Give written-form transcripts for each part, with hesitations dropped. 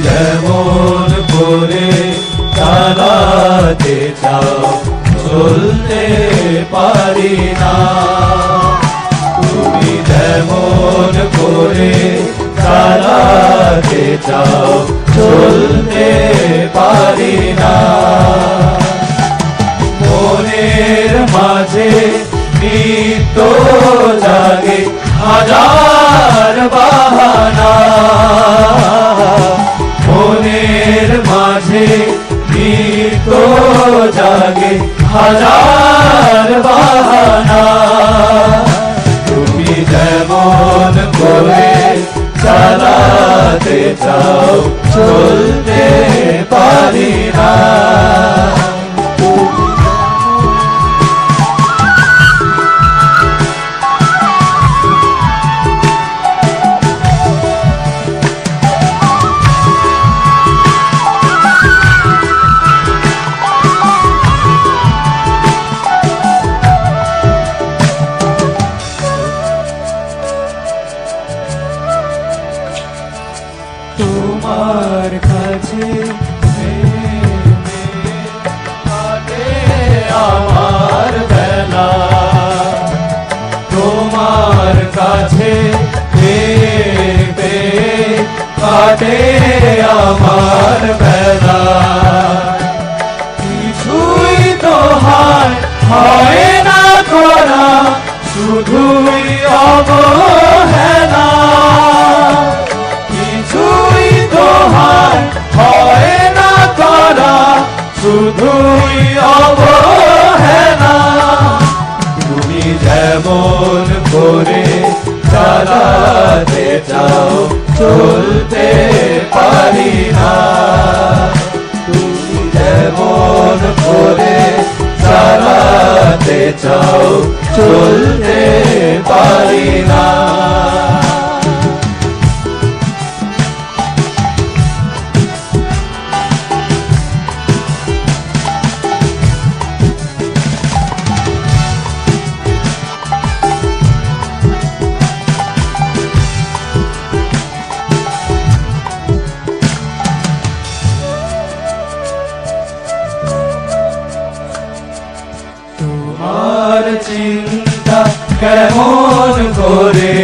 যেমন করে চালাতে চাও চলতে পারি না, তুমি যেমন করে চালাতে চাও চলতে পারি না। মনের মাঝে নিত্য জাগে হাজার বাহানা, মনের মাঝে নিত্য জাগে হাজার বাহানা। তুমি যেমন করে চালাতে চাও চলতে পারি না। তোমার কাছে কাটে আমার বেলা, তোমার কাছে কাটে আমার বেলা। কিছুই তো হয় না করা, শুধুই অবহেলা। হয় না করা, শুধুই অবহেলা। তুমি যেমন করে চালাতে চাও চলতে পারি না, তুমি যেমন করে চালাতে চাও চলতে পারি না। তোমার চিন্তা কেমন করে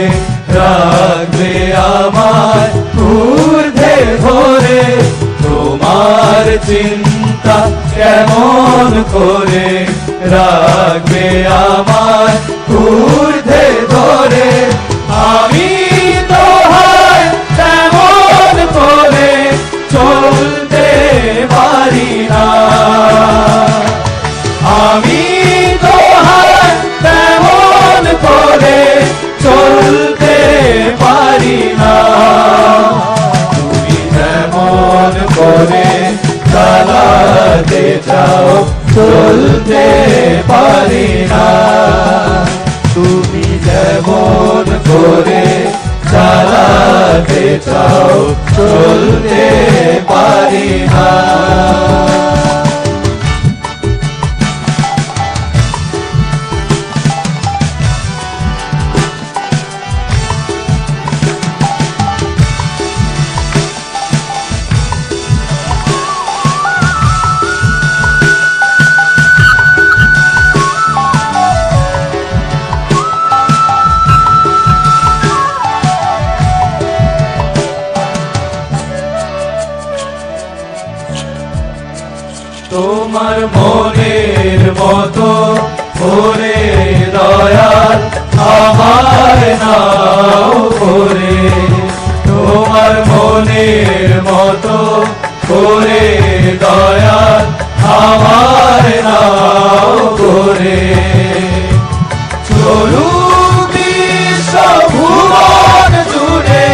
রাখবে আমার ঊর্ধ্বে ধরে, তোমার চিন্তা কেমন করে রাখবে আমার ঊর্ধ্বে ধরে। আমি তো হয় তেমন করে চলতে পারি না, আমি তো হয় তেমন করে চলতে পারি না। তুমি যেমন করে চালাতে চাও চলতে পারি না, তুমি যেমন করে চালাতে চাও চলতে পারি না। তোমার মনের মতো করে দয়াল আমার নাও করে, তোমার মনের মতো করে দয়াল আমার নাও করে। চলুক বিশ্ব ভুবন জুড়ে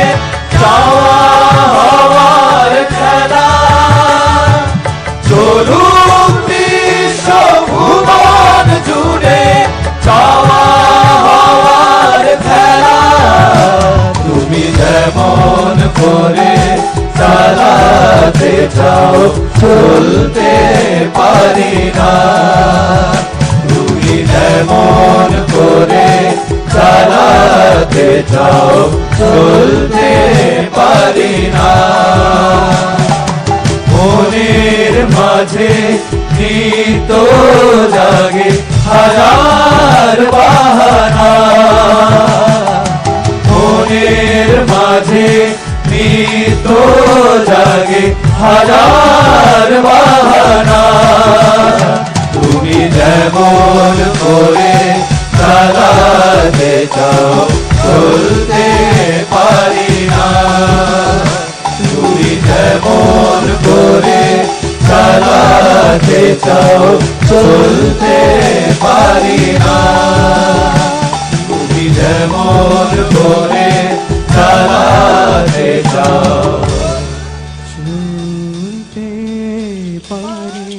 চাওয়া হওয়ার খেলা, চলুক বিশ্ব ভুবন জুড়ে চাওয়া হওয়ার খেলা। করে চালাতে চাও চলতে পারি না তুমি যেমন করে চালাতে চাও চলতে পারি না মনের মাঝে নিত জাগে হাজার বাহানা মনের মাঝে নিত জাগে হাজার বাহানা তুমি যেমন করে চালাতে চাও চলতে পারি না তুমি যেমন করে চালাতে চাও চলতে পারি না তুমি যেমন করে চালাতে চাও চলতে পারি